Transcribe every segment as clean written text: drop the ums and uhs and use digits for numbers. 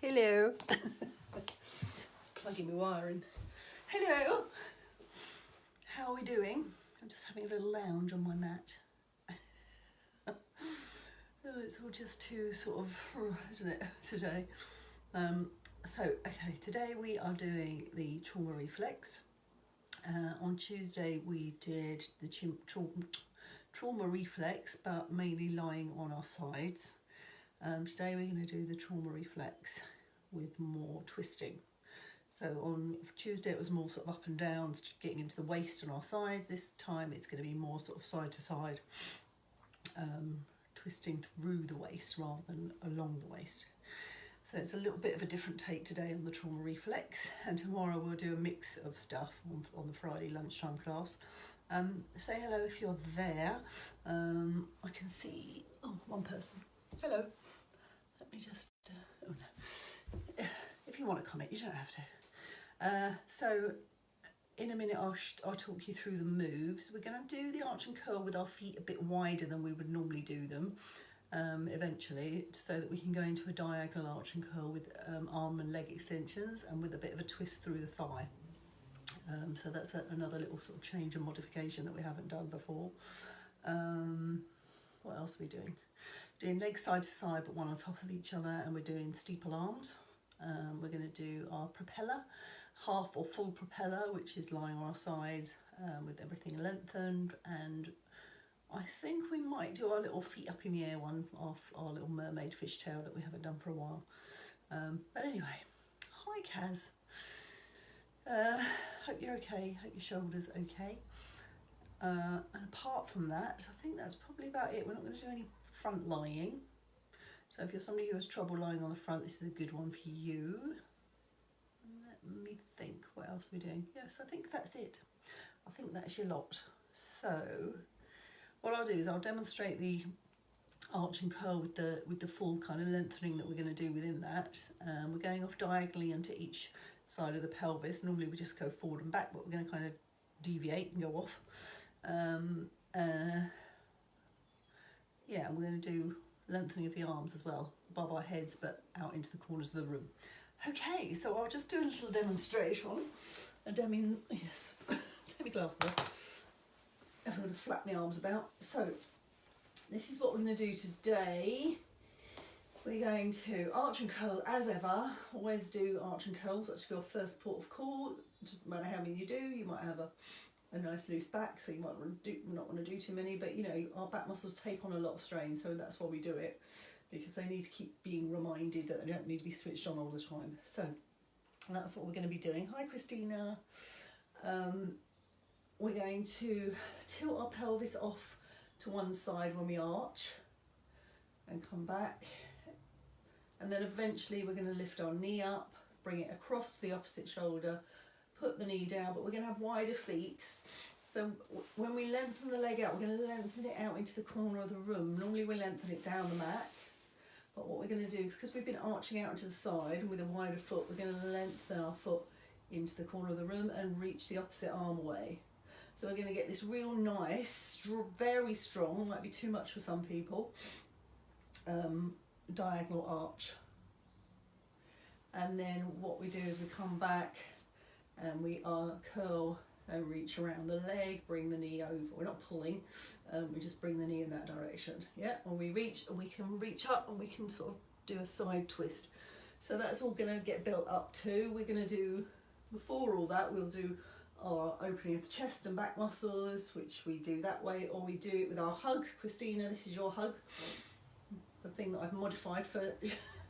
Hello. Just plugging my wire in. Hello. How are we doing? I'm just having a little lounge on my mat. Oh, it's all just too sort of, isn't it, today? Okay, today we are doing the trauma reflex. On Tuesday we did the trauma reflex, but mainly lying on our sides. Today we're going to do the trauma reflex with more twisting. So on Tuesday it was more sort of up and down, getting into the waist on our sides. This time it's going to be more sort of side to side, twisting through the waist rather than along the waist. So it's a little bit of a different take today on the trauma reflex, and tomorrow we'll do a mix of stuff on the Friday lunchtime class. Say hello if you're there. I can see one person. Hello. Let me just, oh no. If you want to comment, you don't have to. So in a minute I'll talk you through the moves. We're going to do the arch and curl with our feet a bit wider than we would normally do them eventually, so that we can go into a diagonal arch and curl with arm and leg extensions and with a bit of a twist through the thigh. So that's another little sort of change and modification that we haven't done before. What else are we doing? Doing legs side to side but one on top of each other, and we're doing steeple arms. We're going to do our propeller, half or full propeller, which is lying on our sides with everything lengthened, and I think we might do our little feet up in the air one off our little mermaid fishtail that we haven't done for a while. But anyway, hi Kaz. Hope you're okay, hope your shoulder's okay. And apart from that, I think that's probably about it. We're not going to do any front lying. So if you're somebody who has trouble lying on the front, this is a good one for you. Let me think, what else are we doing? Yes, I think that's it. I think that's your lot. So what I'll do is I'll demonstrate the arch and curl with the full kind of lengthening that we're going to do within that. We're going off diagonally onto each side of the pelvis. Normally we just go forward and back, but we're going to kind of deviate and go off. Yeah, we're going to do lengthening of the arms as well, above our heads but out into the corners of the room. Okay, so I'll just do a little demonstration. Yes, take my glasses off. I'm going to flap my arms about. So this is what we're going to do today. We're going to arch and curl as ever. Always do arch and curls. That's your first port of call. It doesn't matter how many you do. You might have a nice loose back, so you might not want to do too many, but you know, our back muscles take on a lot of strain, so that's why we do it, because they need to keep being reminded that they don't need to be switched on all the time. So that's what we're going to be doing. Hi Christina. We're going to tilt our pelvis off to one side when we arch and come back, and then eventually we're going to lift our knee up, bring it across to the opposite shoulder, put the knee down, but we're going to have wider feet. So when we lengthen the leg out, we're going to lengthen it out into the corner of the room. Normally we lengthen it down the mat, but what we're going to do is, because we've been arching out to the side and with a wider foot, we're going to lengthen our foot into the corner of the room and reach the opposite arm away. So we're going to get this real nice, very strong, might be too much for some people, diagonal arch. And then what we do is we come back and we curl and reach around the leg, bring the knee over. We're not pulling, we just bring the knee in that direction. Yeah, when we reach, we can reach up and we can sort of do a side twist. So that's all going to get built up too. We're going to do, before all that, we'll do our opening of the chest and back muscles, which we do that way, or we do it with our hug. Christina, this is your hug. The thing that I've modified for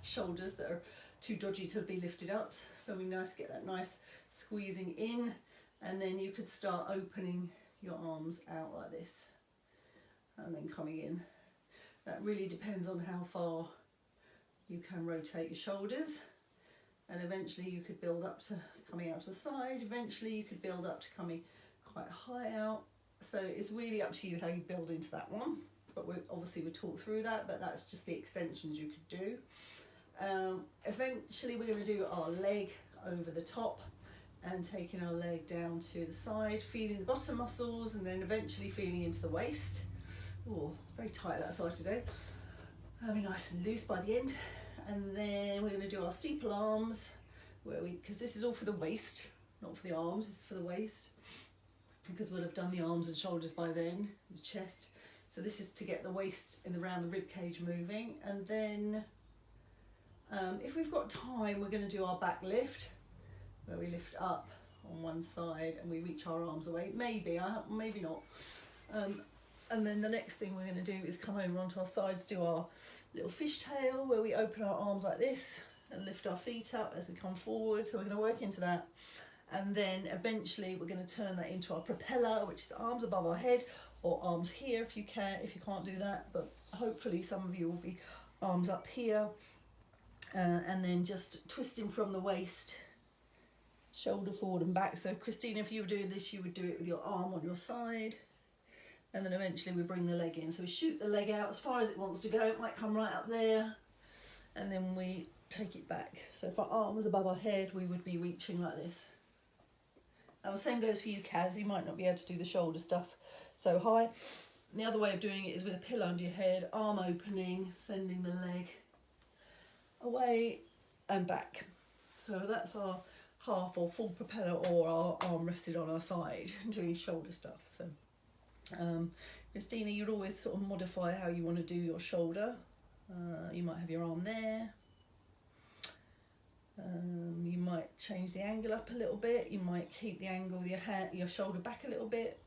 shoulders that are too dodgy to be lifted up. So we get that nice squeezing in, and then you could start opening your arms out like this and then coming in. That really depends on how far you can rotate your shoulders, and eventually you could build up to coming out to the side. Eventually you could build up to coming quite high out. So it's really up to you how you build into that one, but we'll talk through that, but that's just the extensions you could do. Eventually we're going to do our leg over the top and taking our leg down to the side, feeling the bottom muscles, and then eventually feeling into the waist. Oh, very tight that side today. Nice and loose by the end. And then we're going to do our steeple arms, because this is all for the waist, not for the arms, it's for the waist, because we'll have done the arms and shoulders by then, the chest. So this is to get the waist and around the rib cage moving. And then if we've got time, we're going to do our back lift, where we lift up on one side and we reach our arms away. Maybe not. And then the next thing we're going to do is come over onto our sides, do our little fishtail, where we open our arms like this and lift our feet up as we come forward. So we're going to work into that. And then eventually we're going to turn that into our propeller, which is arms above our head, or arms here if you can't do that. But hopefully some of you will be arms up here. And then just twisting from the waist, shoulder forward and back. So Christina, if you were doing this, you would do it with your arm on your side. And then eventually we bring the leg in. So we shoot the leg out as far as it wants to go. It might come right up there. And then we take it back. So if our arm was above our head, we would be reaching like this. And the same goes for you, Kaz. You might not be able to do the shoulder stuff so high. And the other way of doing it is with a pillow under your head, arm opening, sending the leg away and back. So that's our half or full propeller, or our arm rested on our side, doing shoulder stuff. So Christina, you'd always sort of modify how you want to do your shoulder. You might have your arm there. You might change the angle up a little bit. You might keep the angle with your shoulder back a little bit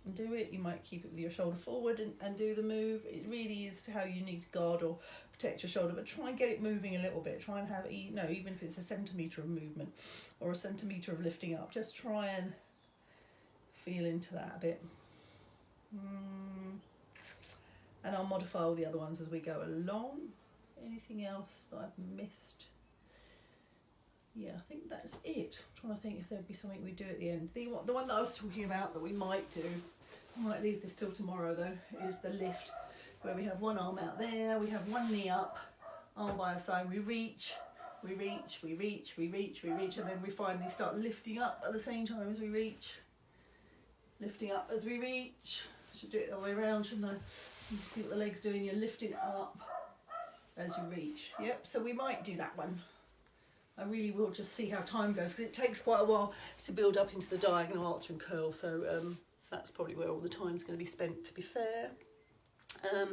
and do it. You might keep it with your shoulder forward and do the move. It really is to how you need to guard or protect your shoulder, but try and get it moving a little bit. Try and have, even if it's a centimetre of movement or a centimetre of lifting up, just try and feel into that a bit. And I'll modify all the other ones as we go along. Anything else that I've missed? Yeah, I think that's it. I'm trying to think if there'd be something we do at the end. The one that I was talking about that we might do, I might leave this till tomorrow though, is the lift, where we have one arm out there, we have one knee up, arm by our side, we reach, we reach, we reach, we reach, we reach, and then we finally start lifting up at the same time as we reach. Lifting up as we reach. I should do it the other way around, shouldn't I? You can see what the leg's doing, you're lifting up as you reach. Yep, so we might do that one. I really will just see how time goes, because it takes quite a while to build up into the diagonal arch and curl, so that's probably where all the time's going to be spent, to be fair. I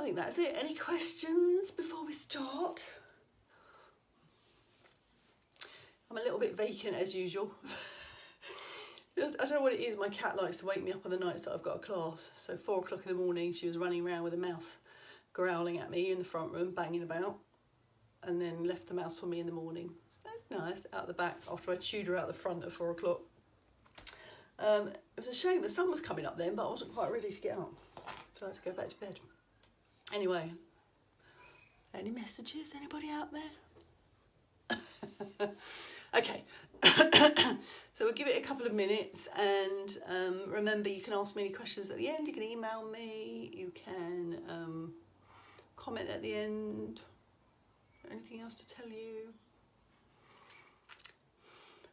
think that's it. Any questions before we start? I'm a little bit vacant as usual. I don't know what it is, my cat likes to wake me up on the nights that I've got a class. So 4 o'clock in the morning she was running around with a mouse growling at me in the front room, banging about, and then left the mouse for me in the morning. So that's nice, out the back, after I chewed her out the front at 4 o'clock. It was a shame the sun was coming up then, but I wasn't quite ready to get up, so I had to go back to bed. Anyway, any messages, anybody out there? Okay. So we'll give it a couple of minutes, and remember, you can ask me any questions at the end. You can email me, you can comment at the end. Anything else to tell you?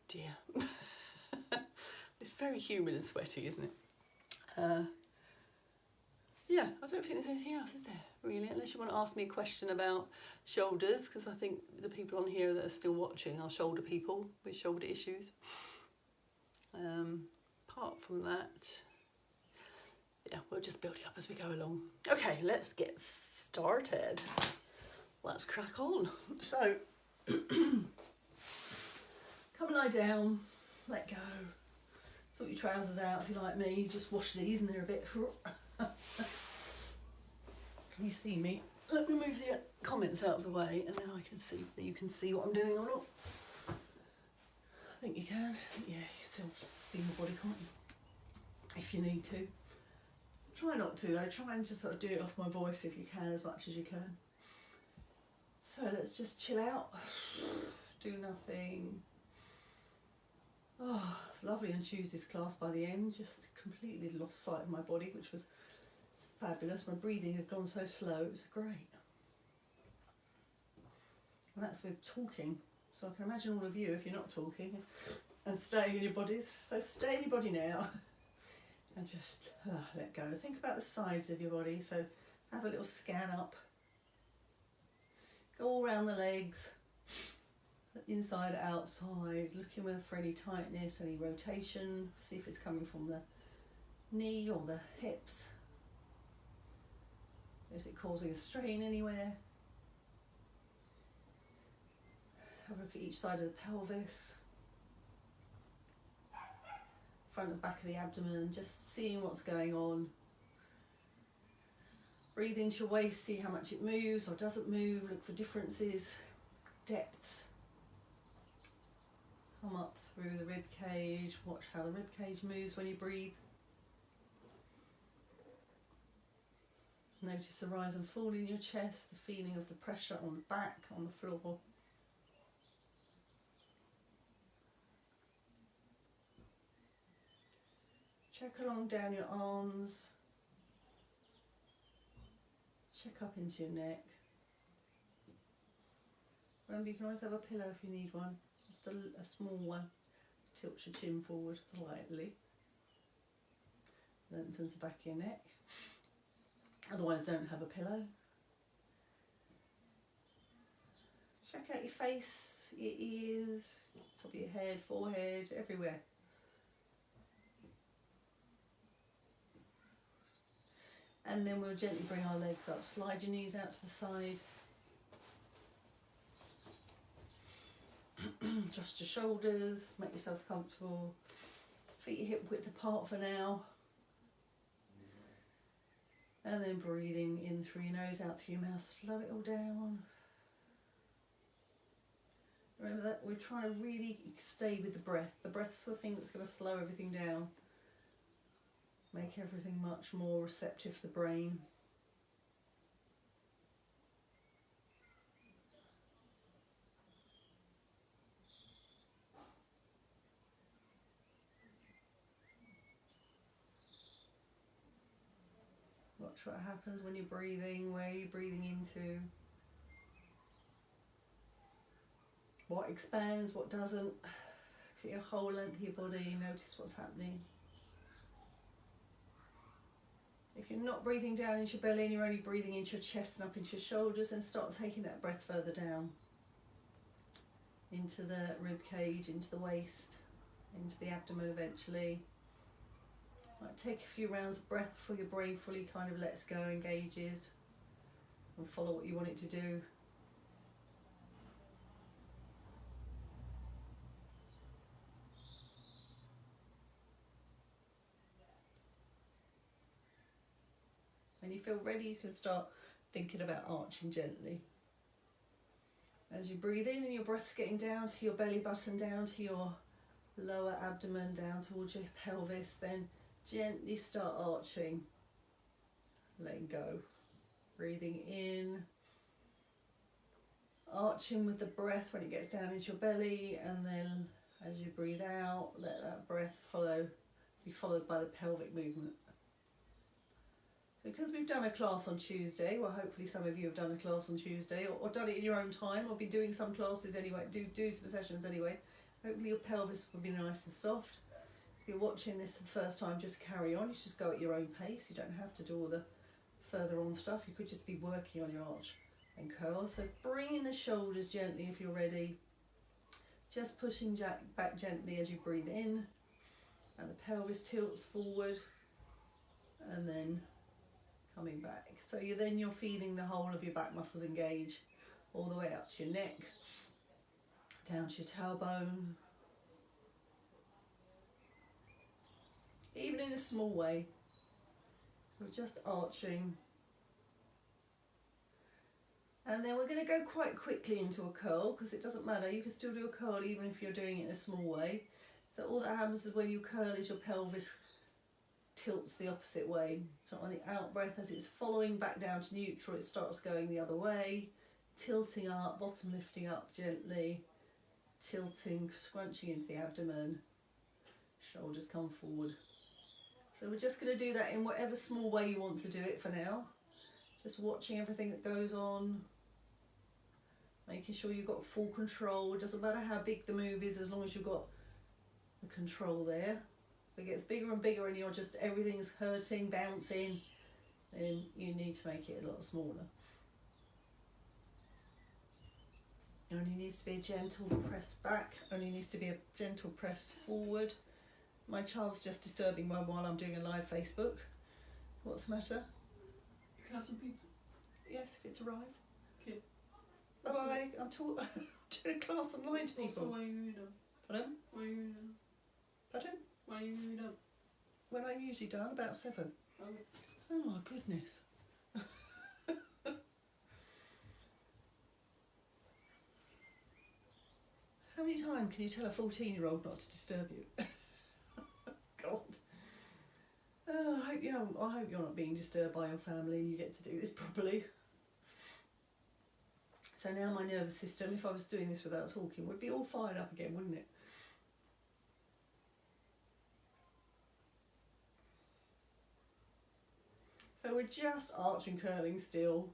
Dear. It's very humid and sweaty, isn't it? Yeah, I don't think there's anything else, is there, really? Unless you want to ask me a question about shoulders, because I think the people on here that are still watching are shoulder people with shoulder issues. Apart from that, yeah, we'll just build it up as we go along. Okay, let's get started. Let's crack on. So, come lie down, let go. Sort your trousers out if you're like me, just wash these and they're a bit... Can you see me? Let me move the comments out of the way and then I can see that you can see what I'm doing or not. I think you can. Yeah, you can still see my body, can't you? If you need to. Try not to though, try and just sort of do it off my voice if you can, as much as you can. So let's just chill out, do nothing. Oh, it's lovely on Tuesday's class by the end, just completely lost sight of my body, which was fabulous. My breathing had gone so slow, it was great. And that's with talking. So I can imagine all of you, if you're not talking and staying in your bodies, so stay in your body now and just let go. Think about the sides of your body, so have a little scan up. Go all around the legs, inside, outside, looking for any tightness, any rotation. See if it's coming from the knee or the hips. Is it causing a strain anywhere? Have a look at each side of the pelvis, front and back of the abdomen, just seeing what's going on. Breathe into your waist, see how much it moves or doesn't move, look for differences, depths. Come up through the rib cage, watch how the rib cage moves when you breathe. Notice the rise and fall in your chest, the feeling of the pressure on the back, on the floor. Check along down your arms. Check up into your neck. Remember, you can always have a pillow if you need one. Just a small one. Tilt your chin forward slightly. Lengthens the back of your neck. Otherwise, don't have a pillow. Check out your face, your ears, top of your head, forehead, everywhere. And then we'll gently bring our legs up. Slide your knees out to the side. Adjust your shoulders, make yourself comfortable. Feet hip width apart for now. And then breathing in through your nose, out through your mouth. Slow it all down. Remember that we're trying to really stay with the breath. The breath's the thing that's going to slow everything down. Make everything much more receptive for the brain. Watch what happens when you're breathing, where you're breathing into. What expands, what doesn't. Look at your whole length of your body, notice what's happening. If you're not breathing down into your belly and you're only breathing into your chest and up into your shoulders, then start taking that breath further down. Into the rib cage, into the waist, into the abdomen eventually. Might take a few rounds of breath before your brain fully kind of lets go, engages, and follow what you want it to do. When you feel ready, you can start thinking about arching gently. As you breathe in and your breath's getting down to your belly button, down to your lower abdomen, down towards your pelvis, then gently start arching. Letting go. Breathing in. Arching with the breath when it gets down into your belly, and then as you breathe out, let that breath be followed by the pelvic movement. Because we've done a class on Tuesday, well hopefully some of you have done a class on Tuesday or done it in your own time or been doing some classes anyway, do some sessions anyway. Hopefully your pelvis will be nice and soft. If you're watching this for the first time, just carry on. You just go at your own pace. You don't have to do all the further on stuff. You could just be working on your arch and curl. So bring in the shoulders gently if you're ready. Just pushing back gently as you breathe in, and the pelvis tilts forward and then coming back. So you're feeling the whole of your back muscles engage all the way up to your neck, down to your tailbone. Even in a small way, we're just arching. And then we're going to go quite quickly into a curl, because it doesn't matter, you can still do a curl even if you're doing it in a small way. So all that happens is when you curl is your pelvis tilts the opposite way. So on the out breath, as it's following back down to neutral, it starts going the other way, tilting up, bottom lifting up gently, tilting, scrunching into the abdomen, shoulders come forward. So we're just going to do that in whatever small way you want to do it for now. Just watching everything that goes on, making sure you've got full control. It doesn't matter how big the move is, as long as you've got the control there. If it gets bigger and bigger and you're just, everything's hurting, bouncing, then you need to make it a lot smaller. Only needs to be a gentle press back, only needs to be a gentle press forward. My child's just disturbing me while I'm doing a live Facebook. What's the matter? You can have some pizza. Yes, if it's arrived. Okay. Bye bye. I'm doing a class online to people. Also, why are you done? Pardon? Why are you done? Pardon? Why are you done? When I'm usually done, about 7. Okay. Oh my goodness. How many times can you tell a 14-year-old not to disturb you? God. Oh, I hope you're not being disturbed by your family and you get to do this properly. So now my nervous system, if I was doing this without talking, would be all fired up again, wouldn't it? So we're just arch and curling still.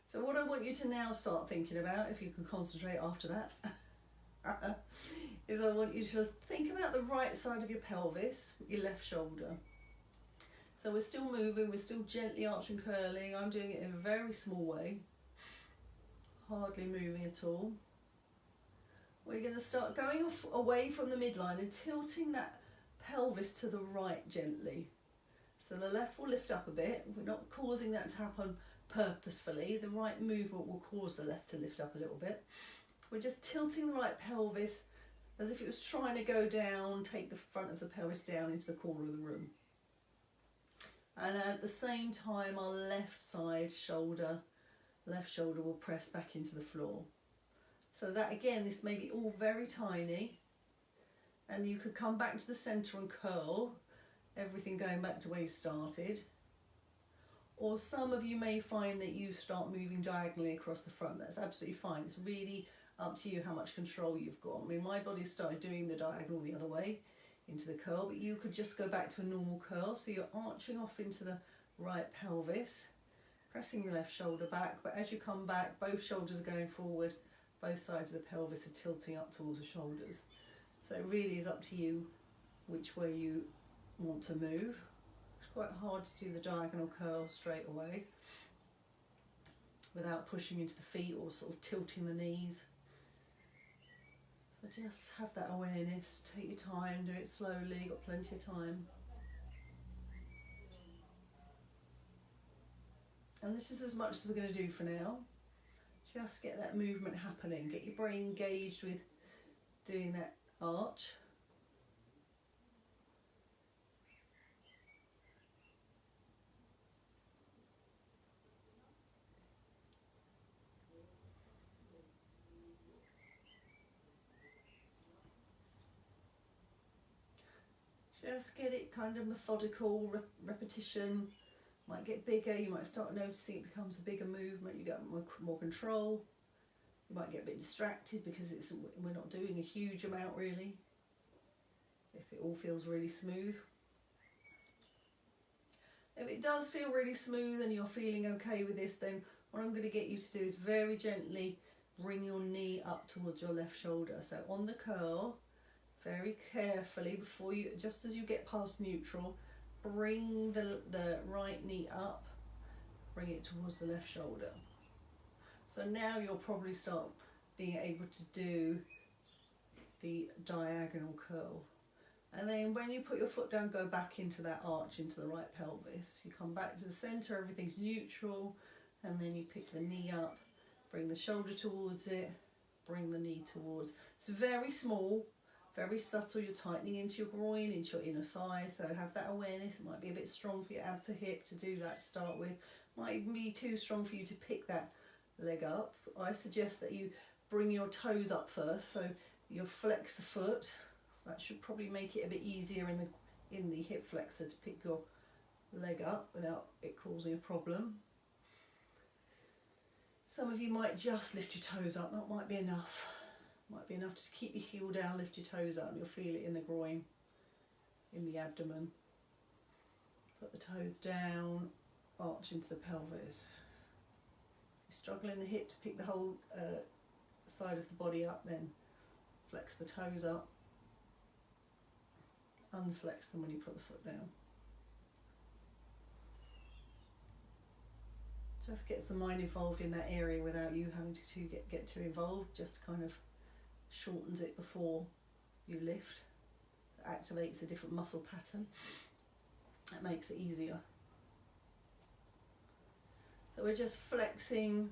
So what I want you to now start thinking about, if you can concentrate after that, is I want you to think about the right side of your pelvis, your left shoulder. So we're still moving, we're still gently arch and curling. I'm doing it in a very small way, hardly moving at all. We're going to start going off away from the midline and tilting that pelvis to the right gently. So the left will lift up a bit. We're not causing that to happen purposefully. The right movement will cause the left to lift up a little bit. We're just tilting the right pelvis as if it was trying to go down, take the front of the pelvis down into the corner of the room. And at the same time, our left shoulder will press back into the floor. So that again, this may be all very tiny, and you could come back to the centre and curl, everything going back to where you started. Or some of you may find that you start moving diagonally across the front. That's absolutely fine. It's really up to you how much control you've got. I mean, my body started doing the diagonal the other way into the curl, but you could just go back to a normal curl. So you're arching off into the right pelvis, pressing the left shoulder back, but as you come back, both shoulders are going forward, both sides of the pelvis are tilting up towards the shoulders. So it really is up to you which way you want to move. It's quite hard to do the diagonal curl straight away without pushing into the feet or sort of tilting the knees. So just have that awareness, take your time, do it slowly, you've got plenty of time. And this is as much as we're going to do for now. Just get that movement happening, get your brain engaged with doing that arch. Just get it kind of methodical, repetition. Might get bigger, you might start noticing it becomes a bigger movement, you get more control. You might get a bit distracted because we're not doing a huge amount really, if it all feels really smooth. If it does feel really smooth and you're feeling okay with this, then what I'm going to get you to do is very gently bring your knee up towards your left shoulder. So on the curl, very carefully, before you, just as you get past neutral, bring the right knee up, bring it towards the left shoulder. So now you'll probably start being able to do the diagonal curl. And then when you put your foot down, go back into that arch, into the right pelvis. You come back to the centre, everything's neutral, and then you pick the knee up, bring the shoulder towards it, bring the knee towards. It's very small, very subtle. You're tightening into your groin, into your inner thigh, so have that awareness. It might be a bit strong for your ab to hip to do that to start with. Might even be too strong for you to pick that leg up. I suggest that you bring your toes up first, so you'll flex the foot. That should probably make it a bit easier in the hip flexor to pick your leg up without it causing a problem. Some of you might just lift your toes up, that might be enough. Might be enough to keep your heel down, lift your toes up, and you'll feel it in the groin, in the abdomen. Put the toes down, arch into the pelvis. If you struggle in the hip to pick the whole side of the body up, then flex the toes up. Unflex them when you put the foot down. Just gets the mind involved in that area without you having to get too involved. Just kind of shortens it before you lift. It activates a different muscle pattern. That makes it easier. So we're just flexing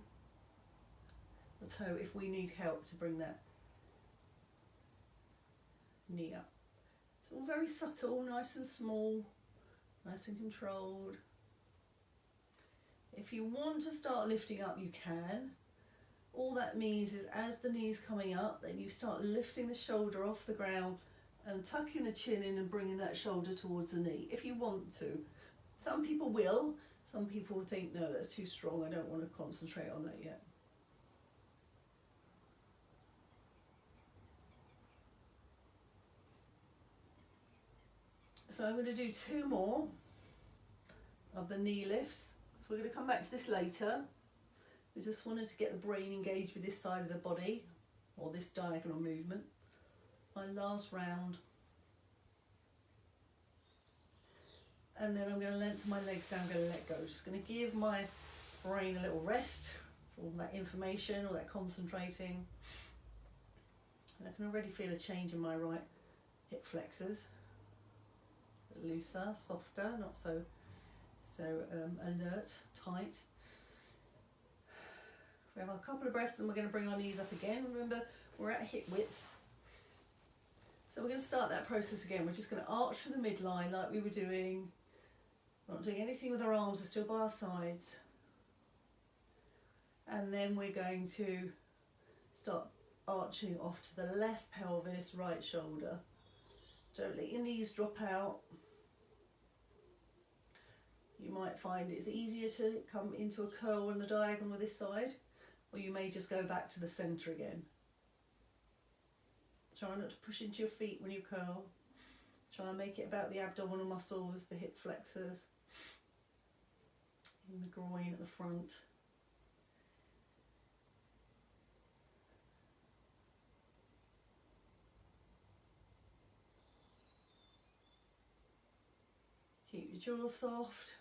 the toe if we need help to bring that knee up. It's all very subtle, nice and small, nice and controlled. If you want to start lifting up, you can. All that means is as the knee's coming up, then you start lifting the shoulder off the ground and tucking the chin in and bringing that shoulder towards the knee, if you want to. Some people will, some people think, no, that's too strong, I don't want to concentrate on that yet. So I'm going to do 2 more of the knee lifts. So we're going to come back to this later. We just wanted to get the brain engaged with this side of the body, or this diagonal movement. My last round. And then I'm going to lengthen my legs down, I'm going to let go. Just going to give my brain a little rest, all that information, all that concentrating. And I can already feel a change in my right hip flexors. Looser, softer, not so alert, tight. We have a couple of breaths, then we're going to bring our knees up again. Remember, we're at hip width. So we're going to start that process again. We're just going to arch through the midline like we were doing. We're not doing anything with our arms, they're still by our sides. And then we're going to start arching off to the left pelvis, right shoulder. Don't let your knees drop out. You might find it's easier to come into a curl on the diagonal this side, or you may just go back to the centre again. Try not to push into your feet when you curl. Try and make it about the abdominal muscles, the hip flexors, in the groin at the front. Keep your jaw soft.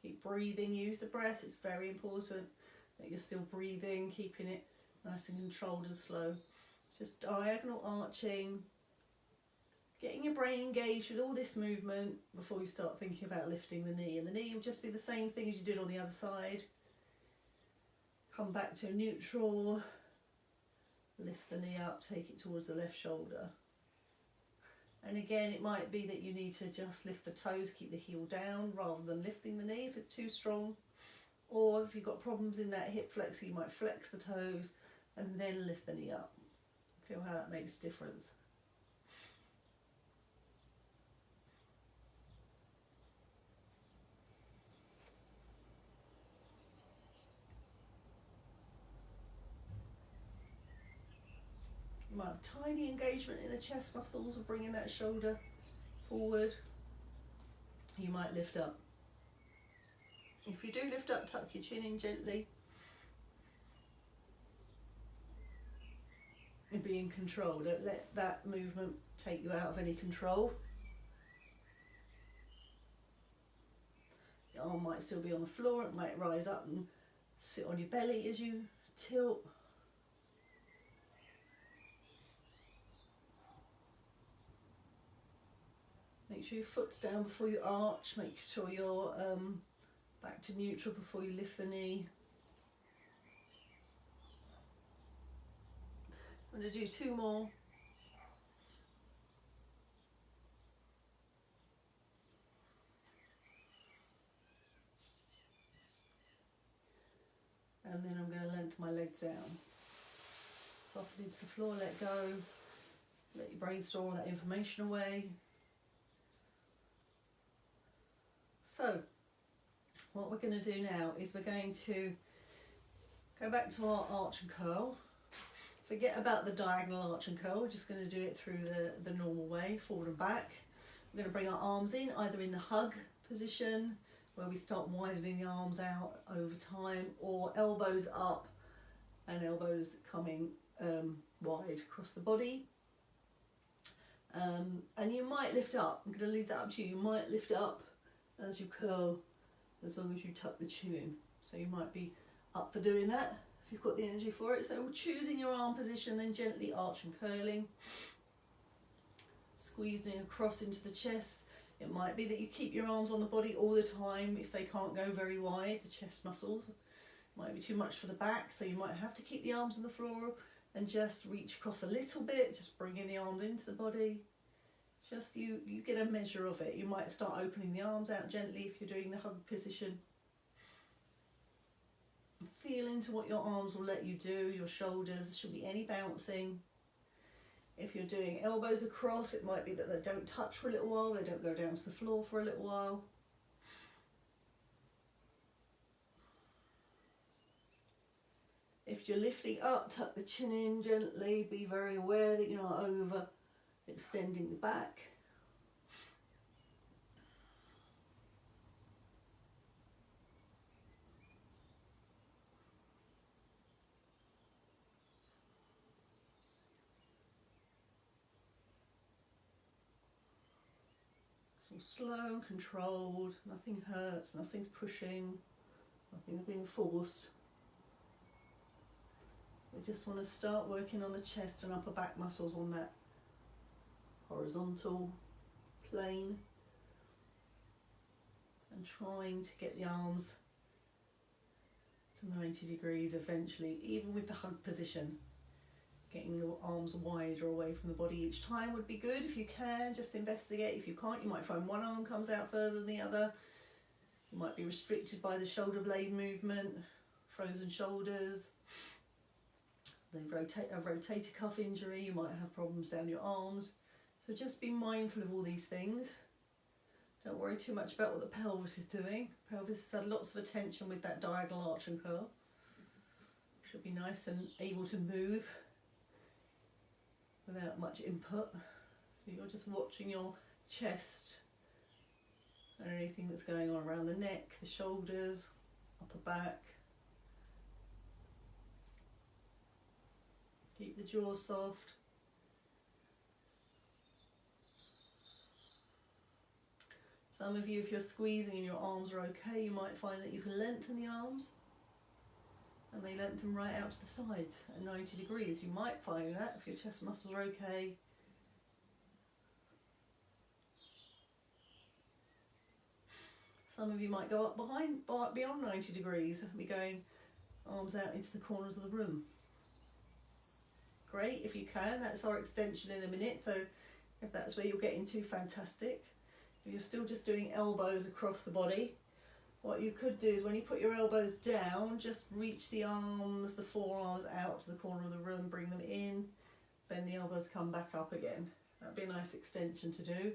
Keep breathing, use the breath, it's very important that you're still breathing, keeping it nice and controlled and slow. Just diagonal arching, getting your brain engaged with all this movement before you start thinking about lifting the knee. And the knee will just be the same thing as you did on the other side. Come back to neutral, lift the knee up, take it towards the left shoulder. And again, it might be that you need to just lift the toes, keep the heel down rather than lifting the knee if it's too strong. Or if you've got problems in that hip flexor, you might flex the toes and then lift the knee up. Feel how that makes a difference. You might have tiny engagement in the chest muscles of bringing that shoulder forward. You might lift up. If you do lift up, tuck your chin in gently. And be in control. Don't let that movement take you out of any control. Your arm might still be on the floor, it might rise up and sit on your belly as you tilt. Make sure your foot's down before you arch, make sure you're back to neutral before you lift the knee. I'm going to do 2 more. And then I'm going to lengthen my legs down. Soften into the floor, let go. Let your brain store all that information away. So, what we're going to do now is we're going to go back to our arch and curl. Forget about the diagonal arch and curl, we're just going to do it through the normal way, forward and back. We're going to bring our arms in, either in the hug position, where we start widening the arms out over time, or elbows up and elbows coming wide across the body. And you might lift up, I'm going to leave that up to you, you might lift up as you curl, as long as you tuck the chin in. So you might be up for doing that if you've got the energy for it. So choosing your arm position, then gently arch and curling. Squeezing across into the chest. It might be that you keep your arms on the body all the time if they can't go very wide, the chest muscles. Might be too much for the back, so you might have to keep the arms on the floor and just reach across a little bit, just bringing the arms into the body. Just you get a measure of it. You might start opening the arms out gently if you're doing the hug position. Feel into what your arms will let you do, your shoulders, there shouldn't be any bouncing. If you're doing elbows across, it might be that they don't touch for a little while, they don't go down to the floor for a little while. If you're lifting up, tuck the chin in gently, be very aware that you're not over extending the back. Slow and controlled, nothing hurts, nothing's pushing, nothing's being forced. We just want to start working on the chest and upper back muscles on that horizontal plane and trying to get the arms to 90 degrees eventually, even with the hug position. Getting the arms wider away from the body each time would be good if you can. Just investigate. If you can't, you might find one arm comes out further than the other. You might be restricted by the shoulder blade movement, frozen shoulders, the rotator cuff injury. You might have problems down your arms. So just be mindful of all these things. Don't worry too much about what the pelvis is doing. Pelvis has had lots of attention with that diagonal arch and curl. Should be nice and able to move without much input. So you're just watching your chest and anything that's going on around the neck, the shoulders, upper back. Keep the jaw soft. Some of you, if you're squeezing and your arms are okay, you might find that you can lengthen the arms. And they lengthen right out to the sides at 90 degrees. You might find that if your chest muscles are okay. Some of you might go up beyond 90 degrees and be going arms out into the corners of the room. Great, if you can. That's our extension in a minute. So if that's where you're getting to, fantastic. If you're still just doing elbows across the body, what you could do is when you put your elbows down, just reach the arms, the forearms out to the corner of the room, bring them in, bend the elbows, come back up again. That'd be a nice extension to do.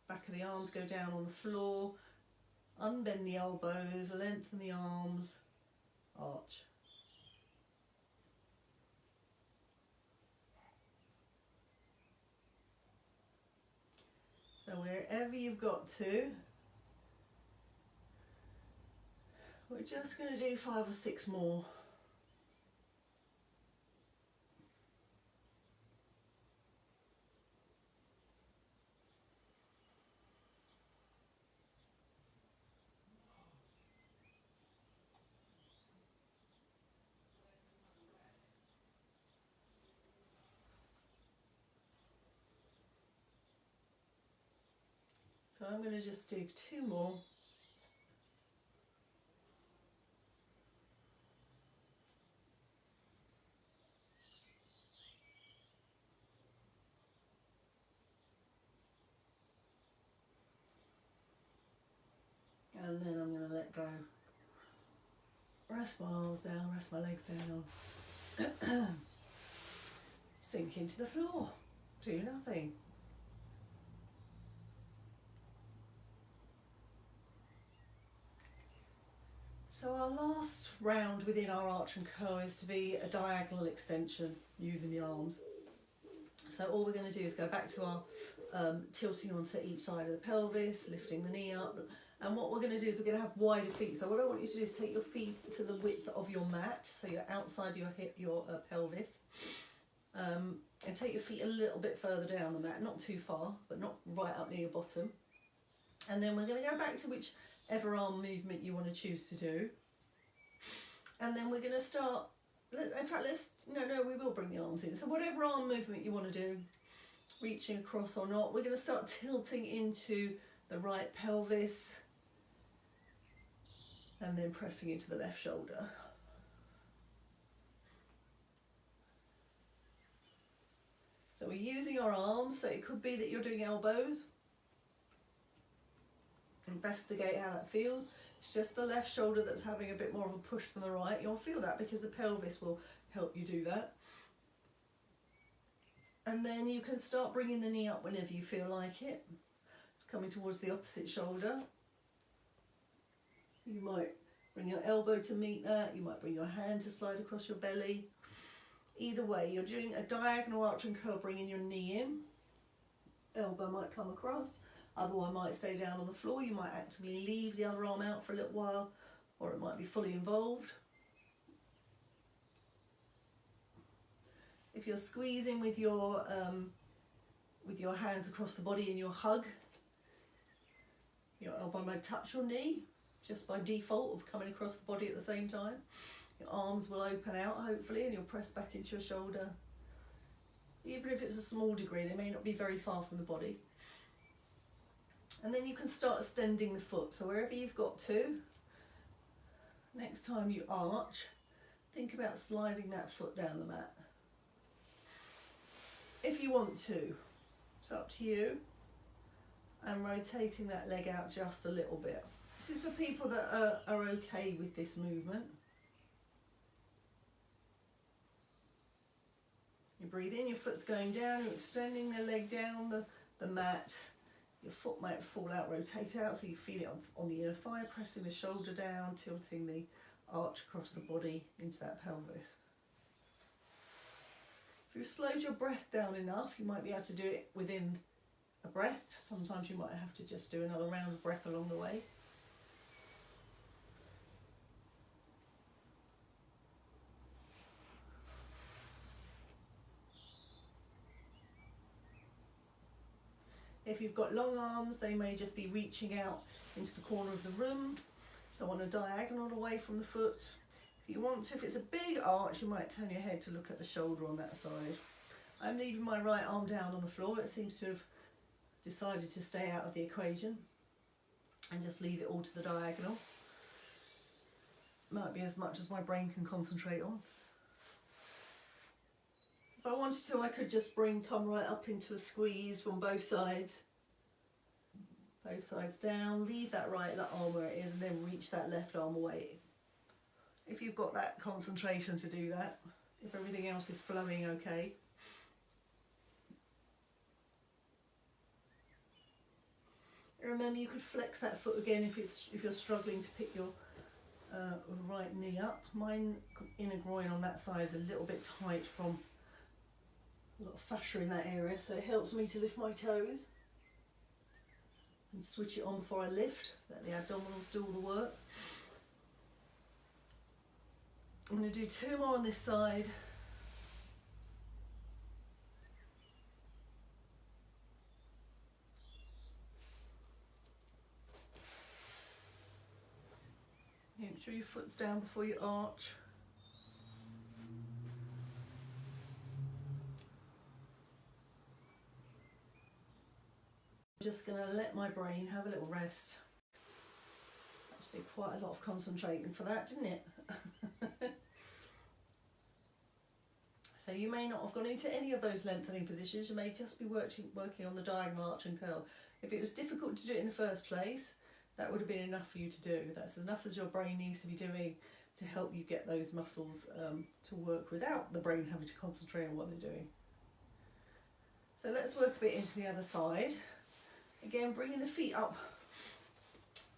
Back of the arms go down on the floor, unbend the elbows, lengthen the arms, arch. So wherever you've got to, we're just going to do 5 or 6 more. So I'm going to just do 2 more. And then I'm going to let go. Rest my arms down, rest my legs down. Sink into the floor. Do nothing. So our last round within our arch and curl is to be a diagonal extension using the arms. So all we're going to do is go back to our tilting onto each side of the pelvis, lifting the knee up. And what we're going to do is we're going to have wider feet. So what I want you to do is take your feet to the width of your mat, so you're outside your hip, your pelvis, and take your feet a little bit further down the mat, not too far, but not right up near your bottom. And then we're going to go back to whichever arm movement you want to choose to do. And then we're going to start, in fact, we will bring the arms in. So whatever arm movement you want to do, reaching across or not, we're going to start tilting into the right pelvis and then pressing into the left shoulder. So we're using our arms, so it could be that you're doing elbows. Investigate how that feels. It's just the left shoulder that's having a bit more of a push than the right. You'll feel that because the pelvis will help you do that. And then you can start bringing the knee up whenever you feel like it. It's coming towards the opposite shoulder. You might bring your elbow to meet that. You might bring your hand to slide across your belly. Either way, you're doing a diagonal arch and curl, bringing your knee in. Elbow might come across. Other one might stay down on the floor. You might actively leave the other arm out for a little while, or it might be fully involved. If you're squeezing with your hands across the body in your hug, your elbow might touch your knee just by default of coming across the body at the same time. Your arms will open out hopefully and you'll press back into your shoulder. Even if it's a small degree, they may not be very far from the body. And then you can start extending the foot. So wherever you've got to, next time you arch, think about sliding that foot down the mat. If you want to, it's up to you. And rotating that leg out just a little bit. This is for people that are okay with this movement. You breathe in, your foot's going down, you're extending the leg down the mat. Your foot might fall out, rotate out, so you feel it on the inner thigh, pressing the shoulder down, tilting the arch across the body into that pelvis. If you've slowed your breath down enough, you might be able to do it within a breath. Sometimes you might have to just do another round of breath along the way. If you've got long arms, they may just be reaching out into the corner of the room, so on a diagonal away from the foot. If you want to, if it's a big arch, you might turn your head to look at the shoulder on that side. I'm leaving my right arm down on the floor. It seems to have decided to stay out of the equation and just leave it all to the diagonal. Might be as much as my brain can concentrate on. If I wanted to, I could just come right up into a squeeze from both sides. Both sides down, leave that right arm where it is and then reach that left arm away. If you've got that concentration to do that, if everything else is flowing okay. Remember, you could flex that foot again if you're struggling to pick your right knee up. Mine inner groin on that side is a little bit tight from a lot of fascia in that area, so it helps me to lift my toes and switch it on before I lift. Let the abdominals do all the work. I'm going to do 2 more on this side. Make sure your foot's down before you arch. I'm just going to let my brain have a little rest. Actually, quite a lot of concentrating for that, didn't it? So you may not have gone into any of those lengthening positions. You may just be working on the diagonal arch and curl. If it was difficult to do it in the first place, that would have been enough for you to do. That's enough as your brain needs to be doing to help you get those muscles to work without the brain having to concentrate on what they're doing. So let's work a bit into the other side. Again, bringing the feet up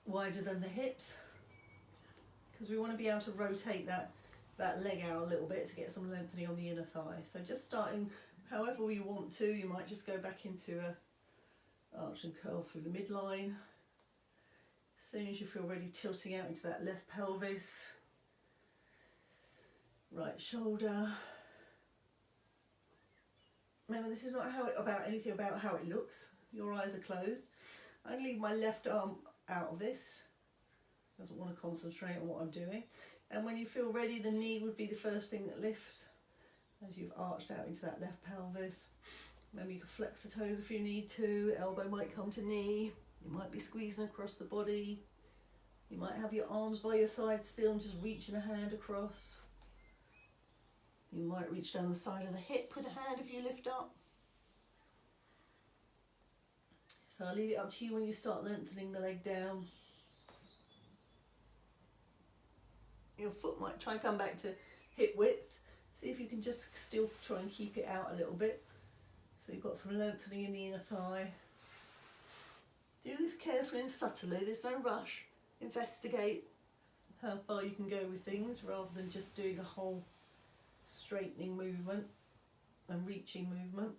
wider than the hips, because we want to be able to rotate that leg out a little bit to get some lengthening on the inner thigh. So just starting however you want to, you might just go back into a arch and curl through the midline. As soon as you feel ready, tilting out into that left pelvis, right shoulder. Remember, this is not anything about how it looks. Your eyes are closed. I leave my left arm out of this. Doesn't want to concentrate on what I'm doing. And when you feel ready, the knee would be the first thing that lifts as you've arched out into that left pelvis. Maybe you can flex the toes if you need to. Elbow might come to knee. You might be squeezing across the body. You might have your arms by your side still and just reaching a hand across. You might reach down the side of the hip with a hand if you lift up. So I'll leave it up to you when you start lengthening the leg down. Your foot might try and come back to hip width. See if you can just still try and keep it out a little bit. So you've got some lengthening in the inner thigh. Do this carefully and subtly, there's no rush. Investigate how far you can go with things rather than just doing a whole straightening movement and reaching movement.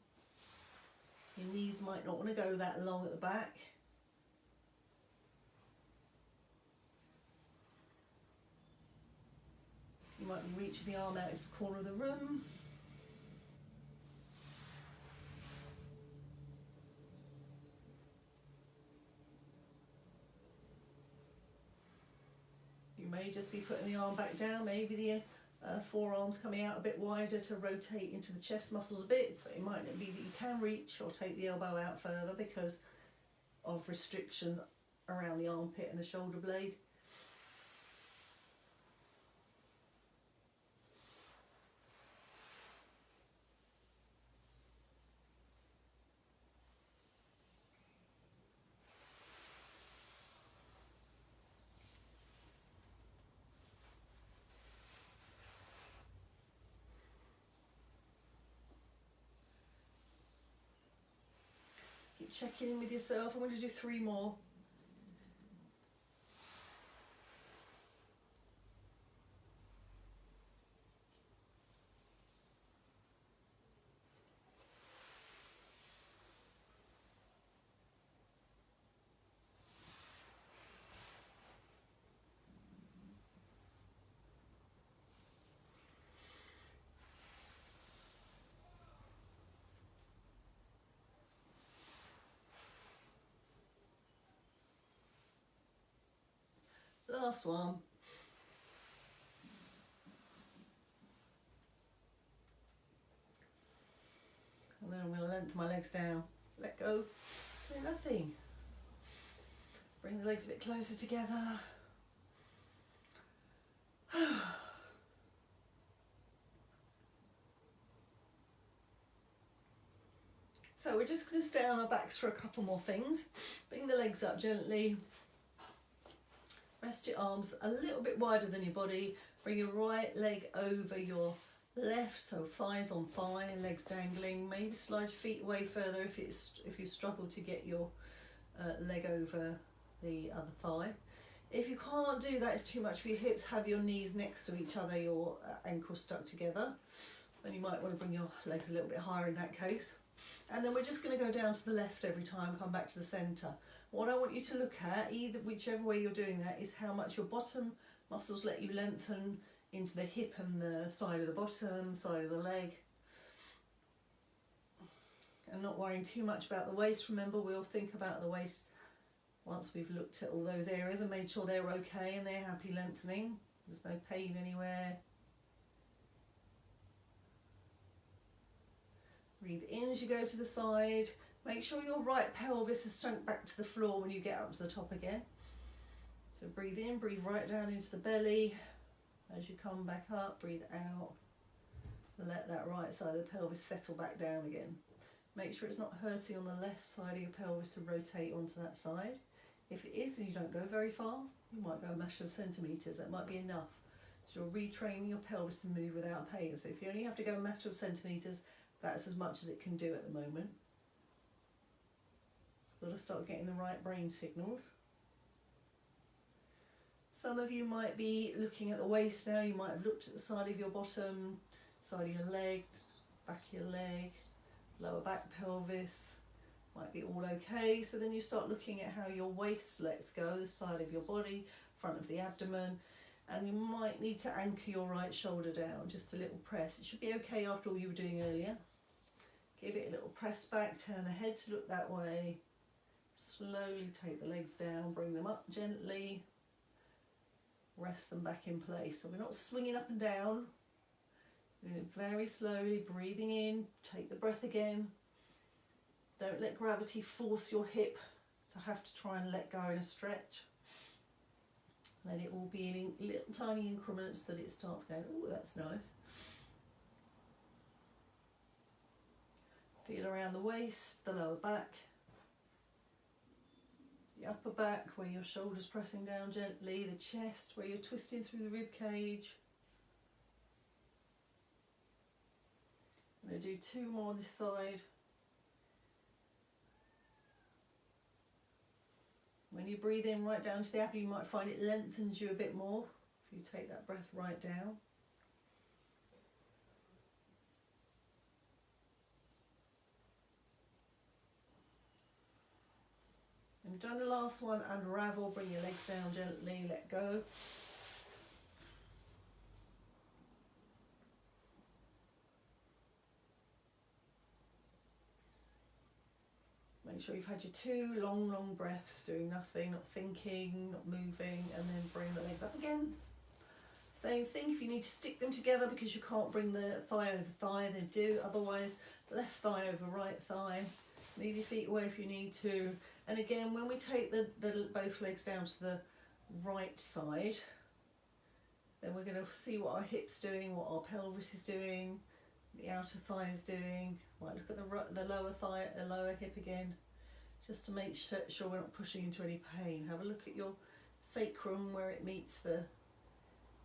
Your knees might not want to go that long at the back. You might be reaching the arm out into the corner of the room. You may just be putting the arm back down, maybe the forearms coming out a bit wider to rotate into the chest muscles a bit. It might not be that you can reach or take the elbow out further because of restrictions around the armpit and the shoulder blade. Keep checking in with yourself. I'm going to do 3 more. Last one. And then I'm going to lengthen my legs down. Let go. Do nothing. Bring the legs a bit closer together. So we're just going to stay on our backs for a couple more things. Bring the legs up gently. Rest your arms a little bit wider than your body. Bring your right leg over your left, so thighs on thigh, legs dangling. Maybe slide your feet away further if you struggle to get your leg over the other thigh. If you can't do that, it's too much for your hips, have your knees next to each other, your ankles stuck together. Then you might want to bring your legs a little bit higher in that case. And then we're just going to go down to the left every time, come back to the centre. What I want you to look at, whichever way you're doing that, is how much your bottom muscles let you lengthen into the hip and the side of the bottom, side of the leg. And not worrying too much about the waist. Remember, we'll think about the waist once we've looked at all those areas and made sure they're okay and they're happy lengthening. There's no pain anywhere. Breathe in as you go to the side. Make sure your right pelvis is sunk back to the floor when you get up to the top again. So breathe in, breathe right down into the belly. As you come back up, breathe out. Let that right side of the pelvis settle back down again. Make sure it's not hurting on the left side of your pelvis to rotate onto that side. If it is and you don't go very far, you might go a matter of centimetres. That might be enough. So you're retraining your pelvis to move without pain. So if you only have to go a matter of centimetres, that's as much as it can do at the moment. It's got to start getting the right brain signals. Some of you might be looking at the waist now. You might have looked at the side of your bottom, side of your leg, back of your leg, lower back pelvis. Might be all okay. So then you start looking at how your waist lets go, the side of your body, front of the abdomen. And you might need to anchor your right shoulder down, just a little press. It should be okay after all you were doing earlier. Give it a little press back, turn the head to look that way. Slowly take the legs down, bring them up gently. rest them back in place. So we're not swinging up and down. Doing it very slowly, breathing in, take the breath again. Don't let gravity force your hip to have to try and let go in a stretch. Let it all be in little tiny increments that it starts going, oh, that's nice. Feel around the waist, the lower back, the upper back where your shoulders pressing down gently, the chest where you're twisting through the rib cage. I'm going to do 2 more on this side. When you breathe in right down to the abdomen, you might find it lengthens you a bit more if you take that breath right down. And we've done the last one, unravel, bring your legs down gently, let go. Make sure you've had your 2 long breaths, doing nothing, not thinking, not moving, and then bring the legs up again. Same thing, if you need to stick them together because you can't bring the thigh over thigh, then do. Otherwise, left thigh over right thigh. Move your feet away if you need to. And again, when we take the both legs down to the right side, then we're going to see what our hip's doing, what our pelvis is doing, the outer thigh is doing. Might look at the lower thigh, the lower hip again, just to make sure we're not pushing into any pain. Have a look at your sacrum where it meets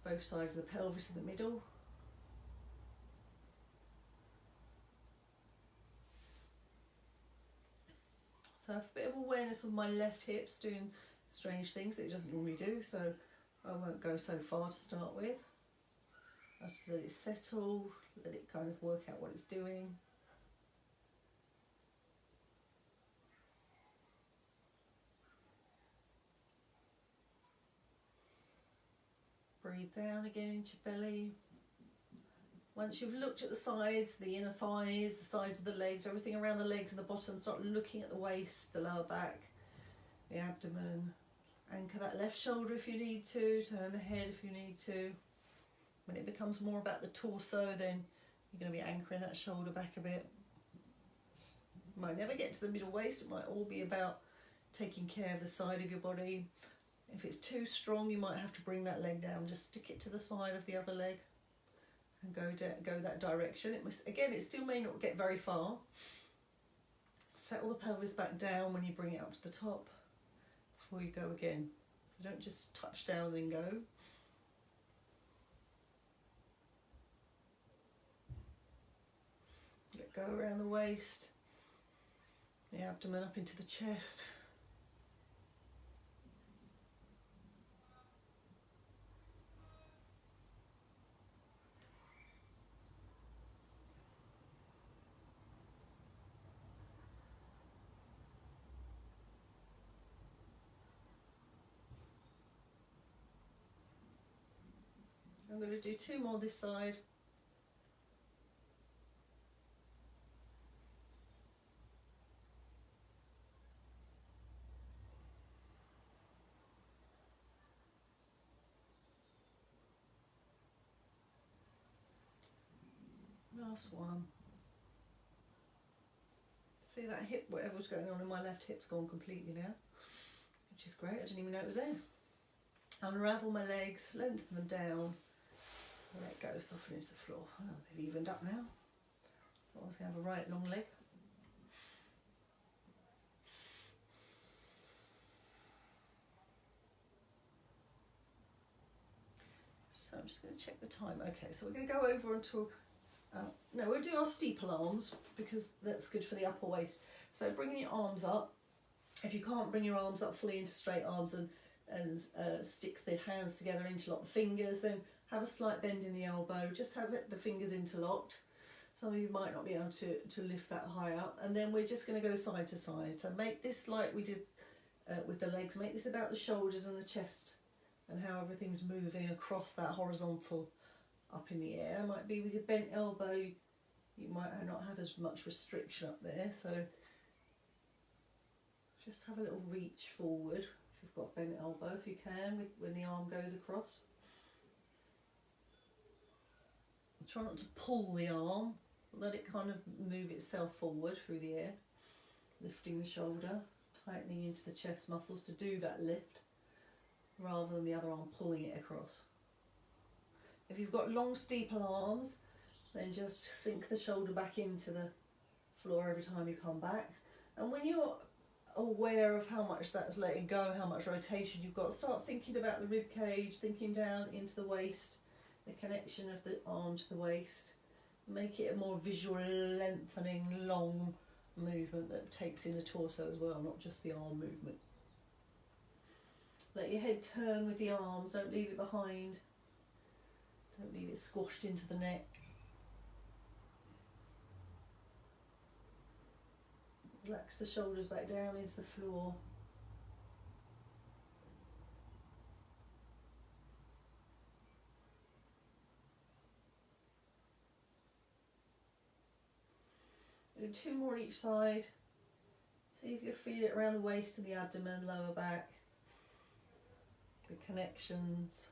both sides of the pelvis in the middle. So I have a bit of awareness of my left hips doing strange things that it doesn't normally do, so I won't go so far to start with. I just let it settle, let it kind of work out what it's doing. Breathe down again into your belly. Once you've looked at the sides, the inner thighs, the sides of the legs, everything around the legs and the bottom, start looking at the waist, the lower back, the abdomen. Anchor that left shoulder if you need to, turn the head if you need to. When it becomes more about the torso, then you're going to be anchoring that shoulder back a bit. You might never get to the middle waist, it might all be about taking care of the side of your body. If it's too strong, you might have to bring that leg down, just stick it to the side of the other leg and go that direction. It still may not get very far. Settle the pelvis back down when you bring it up to the top before you go again. So don't just touch down and then go. Let go around the waist, the abdomen up into the chest. I'm going to do 2 more this side. Last one. See that hip, whatever's going on in my left hip's gone completely now, which is great. I didn't even know it was there. Unravel my legs, lengthen them down, let go, soften into the floor. Oh, they've evened up now. Obviously I have a right long leg. So I'm just going to check the time. Okay, so we're going to go over onto, no, we'll do our steeple arms because that's good for the upper waist. So bringing your arms up. If you can't bring your arms up fully into straight arms and stick the hands together, interlock the fingers, then have a slight bend in the elbow, just have the fingers interlocked. Some of you might not be able to lift that high up, and then we're just going to go side to side. So make this like we did with the legs, make this about the shoulders and the chest and how everything's moving across that horizontal up in the air. Might be with your bent elbow, you might not have as much restriction up there, so just have a little reach forward if you've got a bent elbow, if you can, when the arm goes across. Try not to pull the arm, let it kind of move itself forward through the air, lifting the shoulder, tightening into the chest muscles to do that lift, rather than the other arm pulling it across. If you've got long steeple arms, then just sink the shoulder back into the floor every time you come back. And when you're aware of how much that's letting go, how much rotation you've got, start thinking about the rib cage, thinking down into the waist, the connection of the arm to the waist. Make it a more visual, lengthening, long movement that takes in the torso as well, not just the arm movement. Let your head turn with the arms, don't leave it behind. Don't leave it squashed into the neck. Relax the shoulders back down into the floor. Do 2 more each side. See if you feel it around the waist and the abdomen, lower back. The connections.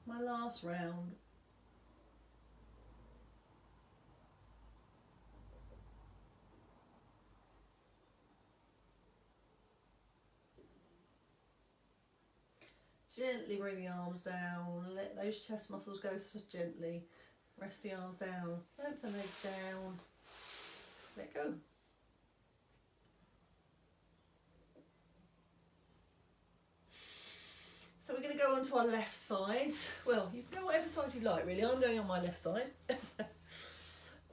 My last round. Gently bring the arms down, let those chest muscles go gently. Rest the arms down, lengthen the legs down, let go. So we're going to go on to our left side. Well, you can go whatever side you like really, I'm going on my left side.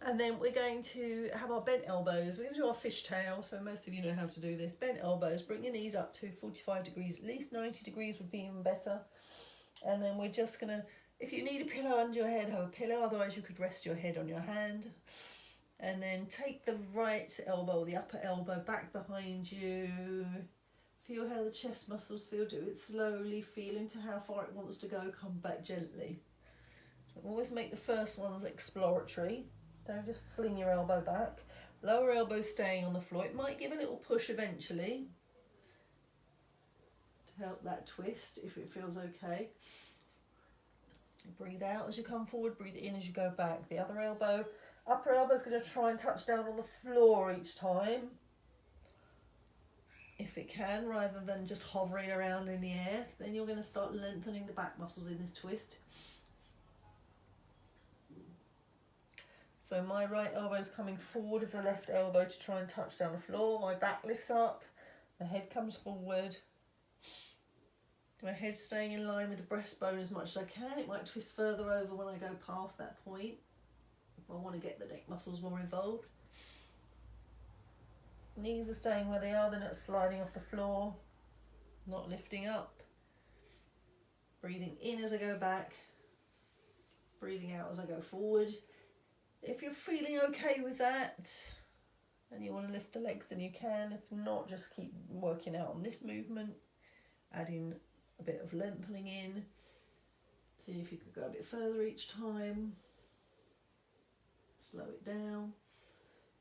And then we're going to have our bent elbows. We're going to do our fishtail, so most of you know how to do this. Bent elbows, bring your knees up to 45 degrees, at least 90 degrees would be even better. And then we're just going to, if you need a pillow under your head, have a pillow, otherwise you could rest your head on your hand. And then take the right elbow, the upper elbow, back behind you. Feel how the chest muscles feel, do it slowly, feel into how far it wants to go, come back gently. So always make the first ones exploratory. Don't just fling your elbow back. Lower elbow staying on the floor. It might give a little push eventually to help that twist if it feels okay. Breathe out as you come forward, breathe in as you go back. The other elbow, upper elbow is going to try and touch down on the floor each time, if it can, rather than just hovering around in the air. Then you're going to start lengthening the back muscles in this twist. So my right elbow is coming forward with the left elbow to try and touch down the floor. My back lifts up, the head comes forward. My head staying in line with the breastbone as much as I can. It might twist further over when I go past that point, if I want to get the neck muscles more involved. Knees are staying where they are, they're not sliding off the floor, not lifting up. Breathing in as I go back, breathing out as I go forward. If you're feeling okay with that and you want to lift the legs, then you can. If not, just keep working out on this movement, adding a bit of lengthening in. See if you could go a bit further each time. Slow it down.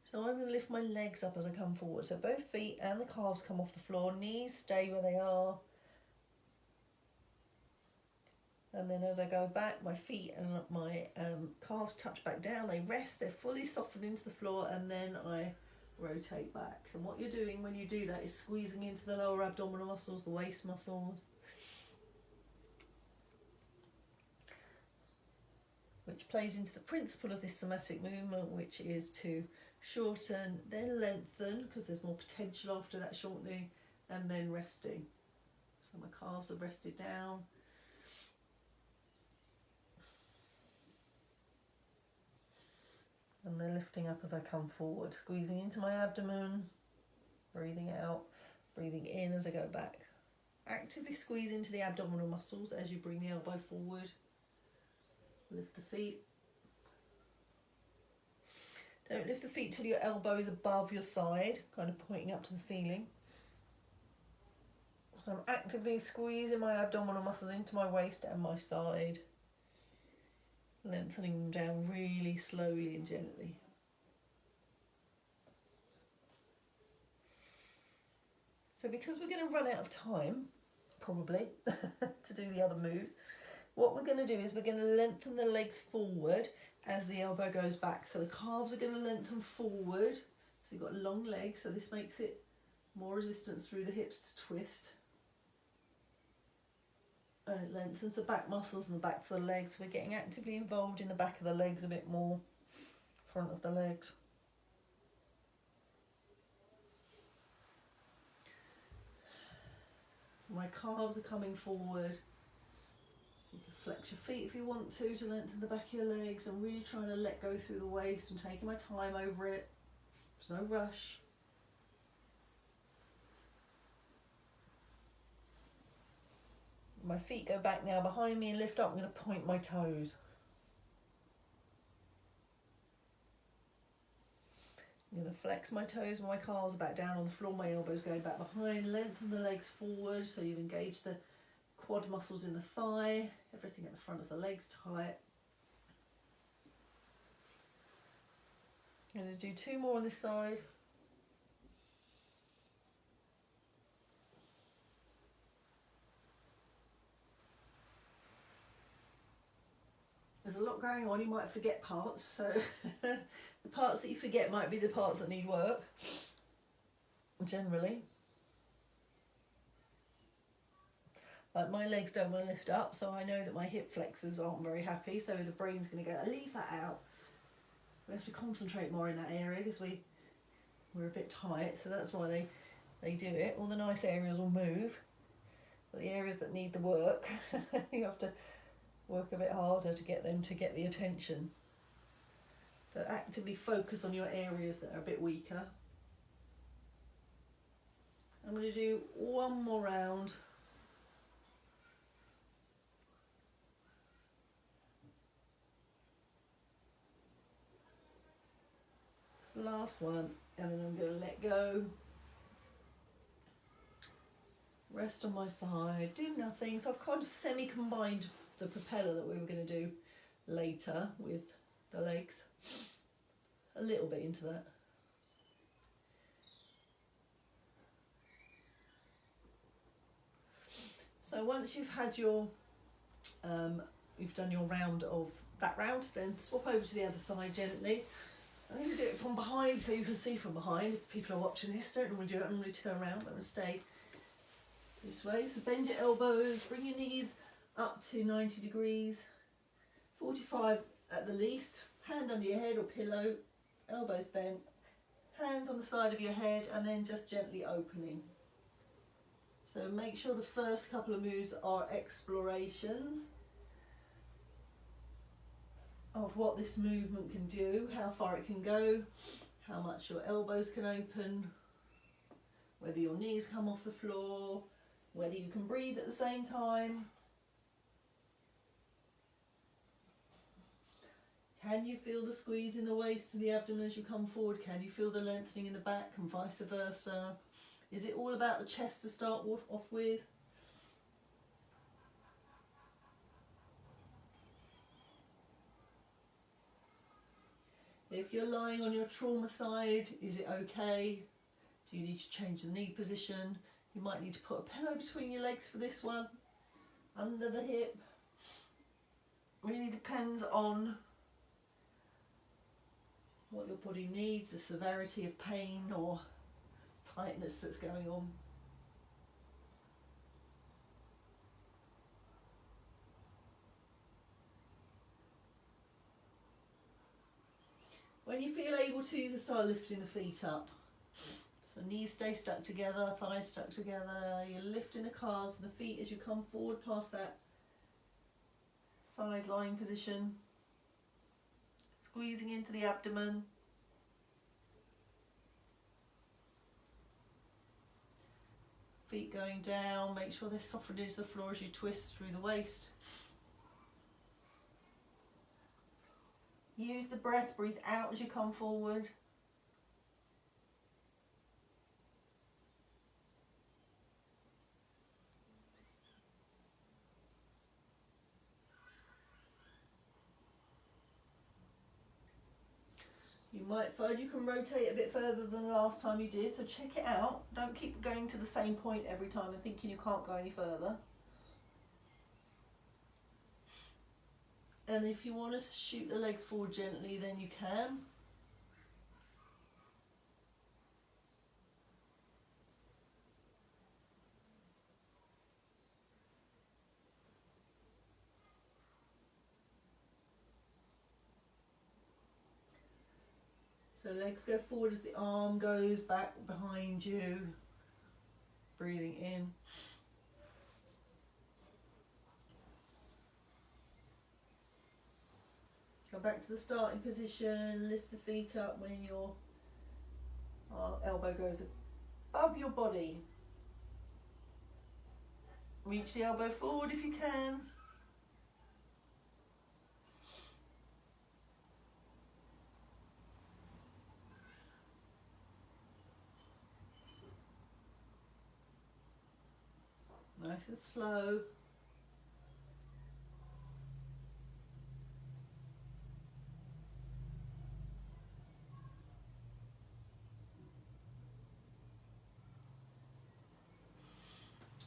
So I'm going to lift my legs up as I come forward. So both feet and the calves come off the floor. Knees stay where they are. And then as I go back, my feet and my calves touch back down. They rest, they're fully softened into the floor, and then I rotate back. And what you're doing when you do that is squeezing into the lower abdominal muscles, the waist muscles, which plays into the principle of this somatic movement, which is to shorten, then lengthen, because there's more potential after that shortening, and then resting. So my calves are rested down. And then lifting up as I come forward, squeezing into my abdomen, breathing out, breathing in as I go back. Actively squeeze into the abdominal muscles as you bring the elbow forward. Lift the feet. Don't lift the feet till your elbow is above your side, kind of pointing up to the ceiling. So I'm actively squeezing my abdominal muscles into my waist and my side. lengthening them down really slowly and gently. So because we're going to run out of time, probably, to do the other moves, what we're going to do is we're going to lengthen the legs forward as the elbow goes back. So the calves are going to lengthen forward. So you've got long legs, so this makes it more resistance through the hips to twist. And it lengthens the back muscles and the back of the legs. We're getting actively involved in the back of the legs a bit more, front of the legs. So my calves are coming forward. You can flex your feet if you want to lengthen the back of your legs. I'm really trying to let go through the waist and taking my time over it. There's no rush. My feet go back now behind me and lift up. I'm going to point my toes. I'm going to flex my toes when my calves are back down on the floor. My elbows going back behind. Lengthen the legs forward so you've engaged the quad muscles in the thigh. Everything at the front of the legs tight. I'm going to do 2 more on this side. There's a lot going on, you might forget parts, so the parts that you forget might be the parts that need work, generally. Like my legs don't want to lift up, so I know that my hip flexors aren't very happy, so the brain's going to go, leave that out. We have to concentrate more in that area because we're a bit tight, so that's why they do it. All the nice areas will move, but the areas that need the work, you have to work a bit harder to get them to get the attention. So actively focus on your areas that are a bit weaker. I'm going to do 1 more round. Last one, and then I'm going to let go. Rest on my side, do nothing. So I've kind of semi-combined the propeller that we were going to do later with the legs. A little bit into that. So once you've had your, you've done your round of that round, then swap over to the other side gently. I'm going to do it from behind so you can see from behind. If people are watching this, don't normally do it, I normally turn around. I'm going to stay this way. So bend your elbows, bring your knees up to 90 degrees, 45 at the least. Hand under your head or pillow, elbows bent, hands on the side of your head, and then just gently opening. So make sure the first couple of moves are explorations of what this movement can do, how far it can go, how much your elbows can open, whether your knees come off the floor, whether you can breathe at the same time. Can you feel the squeeze in the waist and the abdomen as you come forward? Can you feel the lengthening in the back and vice versa? Is it all about the chest to start off with? If you're lying on your trauma side, is it okay? Do you need to change the knee position? You might need to put a pillow between your legs for this one, under the hip. Really depends on what your body needs, the severity of pain or tightness that's going on. When you feel able to, you can start lifting the feet up. So knees stay stuck together, thighs stuck together. You're lifting the calves and the feet as you come forward past that side lying position. Squeezing into the abdomen. Feet going down, make sure they're softened into the floor as you twist through the waist. Use the breath, breathe out as you come forward. You might find you can rotate a bit further than the last time you did, so check it out. Don't keep going to the same point every time and thinking you can't go any further. And if you want to shoot the legs forward gently, then you can. So legs go forward as the arm goes back behind you. Breathing in. Go back to the starting position, lift the feet up when your elbow goes above your body. Reach the elbow forward if you can. Nice and slow.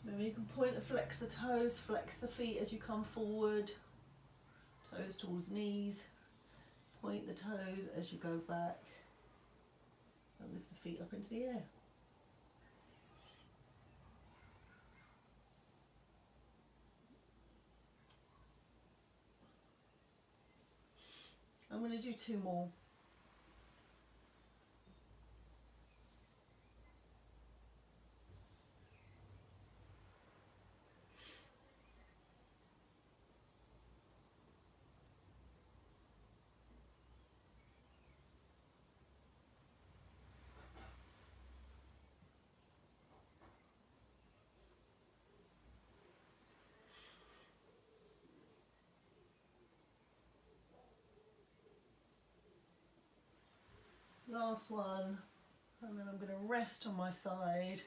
Maybe you can point and flex the toes, flex the feet as you come forward. Toes towards knees. Point the toes as you go back. And lift the feet up into the air. I'm going to do 2 more. Last one, and then I'm going to rest on my side.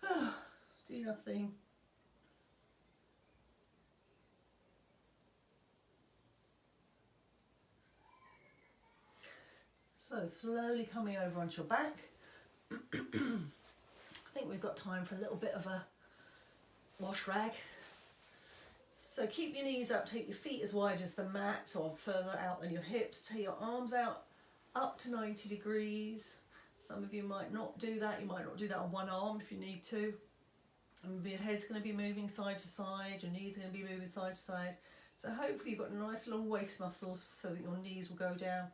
Do nothing. So slowly coming over onto your back. I think we've got time for a little bit of a wash rag. So keep your knees up, take your feet as wide as the mat or further out than your hips. Take your arms out up to 90 degrees. Some of you might not do that. You might not do that on one arm if you need to. And your head's going to be moving side to side, your knees are going to be moving side to side. So hopefully you've got nice long waist muscles so that your knees will go down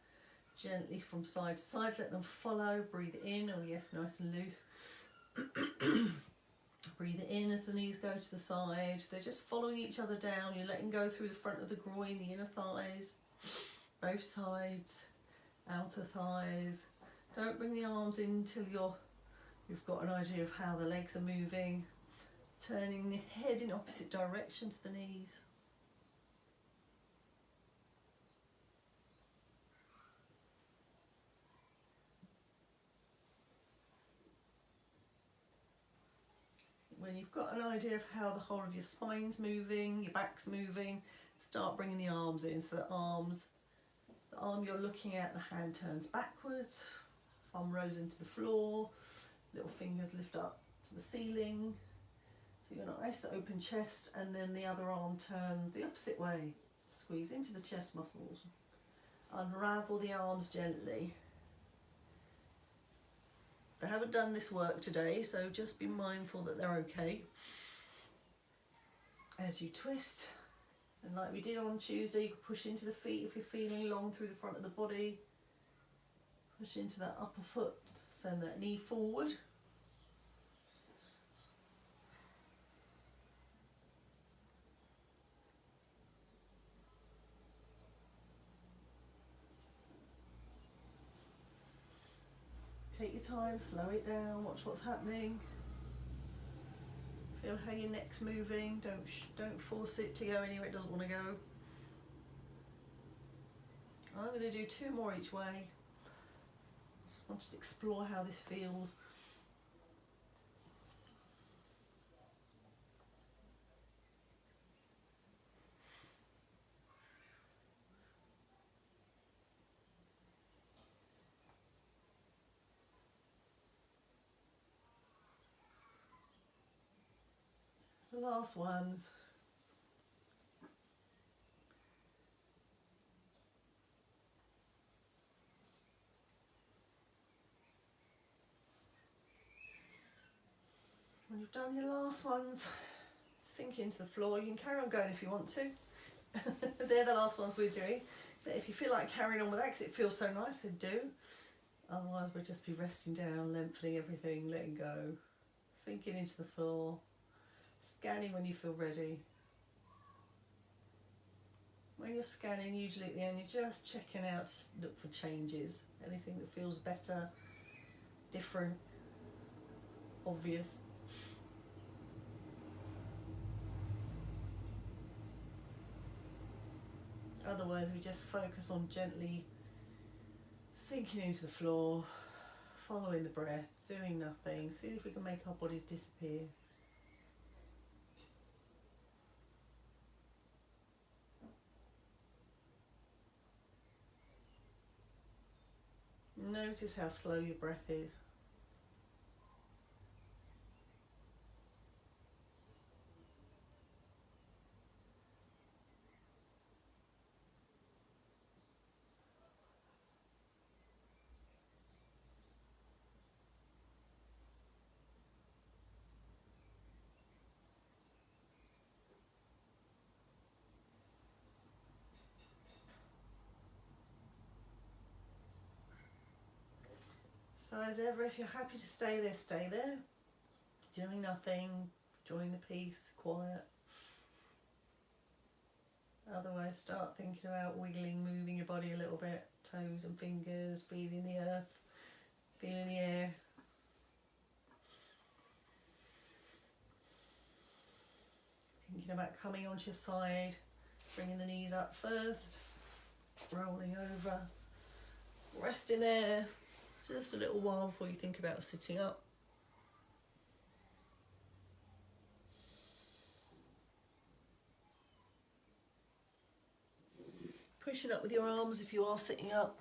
gently from side to side. Let them follow. Breathe in. Oh yes, nice and loose. Breathe in as the knees go to the side. They're just following each other down. You're letting go through the front of the groin, the inner thighs, both sides, outer thighs. Don't bring the arms in till you've got an idea of how the legs are moving. Turning the head in opposite direction to the knees. When you've got an idea of how the whole of your spine's moving, your back's moving, start bringing the arms in. So the arm you're looking at, the hand turns backwards, thumb rolls into the floor, little fingers lift up to the ceiling. So you've got a nice open chest, and then the other arm turns the opposite way. Squeeze into the chest muscles. Unravel the arms gently. I haven't done this work today, so just be mindful that they're okay. As you twist, and like we did on Tuesday, you can push into the feet if you're feeling long through the front of the body. Push into that upper foot, send that knee forward. Take your time, slow it down, watch what's happening. Feel how your neck's moving, don't force it to go anywhere it doesn't want to go. I'm going to do 2 more each way. Just want to explore how this feels. The last ones. When you've done your last ones, sink into the floor. You can carry on going if you want to. They're the last ones we're doing. But if you feel like carrying on with that because it feels so nice, then do. Otherwise we'll just be resting down, lengthening everything, letting go, sinking into the floor, scanning when you feel ready. When you're scanning, usually at the end, you're just checking out to look for changes. Anything that feels better, different, obvious. Otherwise we just focus on gently sinking into the floor, following the breath, doing nothing, seeing if we can make our bodies disappear. Notice how slow your breath is. So as ever, if you're happy to stay there, stay there. Doing nothing, enjoying the peace, quiet. Otherwise start thinking about wiggling, moving your body a little bit, toes and fingers, feeling the earth, feeling the air. Thinking about coming onto your side, bringing the knees up first, rolling over, resting there just a little while before you think about sitting up. Pushing up with your arms if you are sitting up.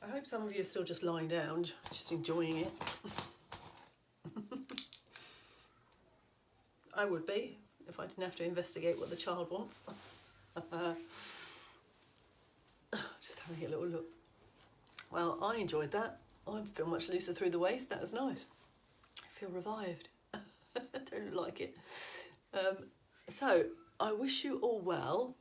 I hope some of you are still just lying down, just enjoying it. I would be, if I didn't have to investigate what the child wants. Just having a little look. Well, I enjoyed that. I feel much looser through the waist. That was nice. I feel revived. I don't like it. So I wish you all well.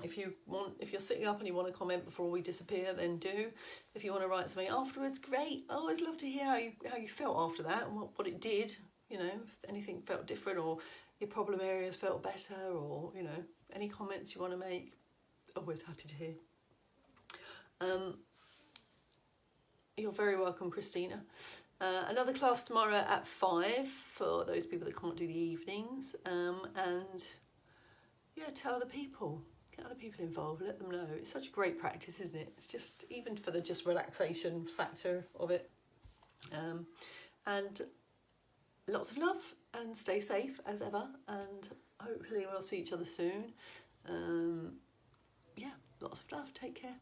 If you're sitting up and you want to comment before we disappear, then do. If you want to write something afterwards, great. I always love to hear how you felt after that and what it did. You know, if anything felt different or your problem areas felt better, or you know, any comments you want to make. Always happy to hear. You're very welcome, Christina. Another class tomorrow at 5 for those people that can't do the evenings. And yeah, tell other people. Get other people involved, let them know. It's such a great practice, isn't it? It's just, even for the just relaxation factor of it. And lots of love, and stay safe as ever, and hopefully we'll see each other soon. Yeah, lots of love. Take care.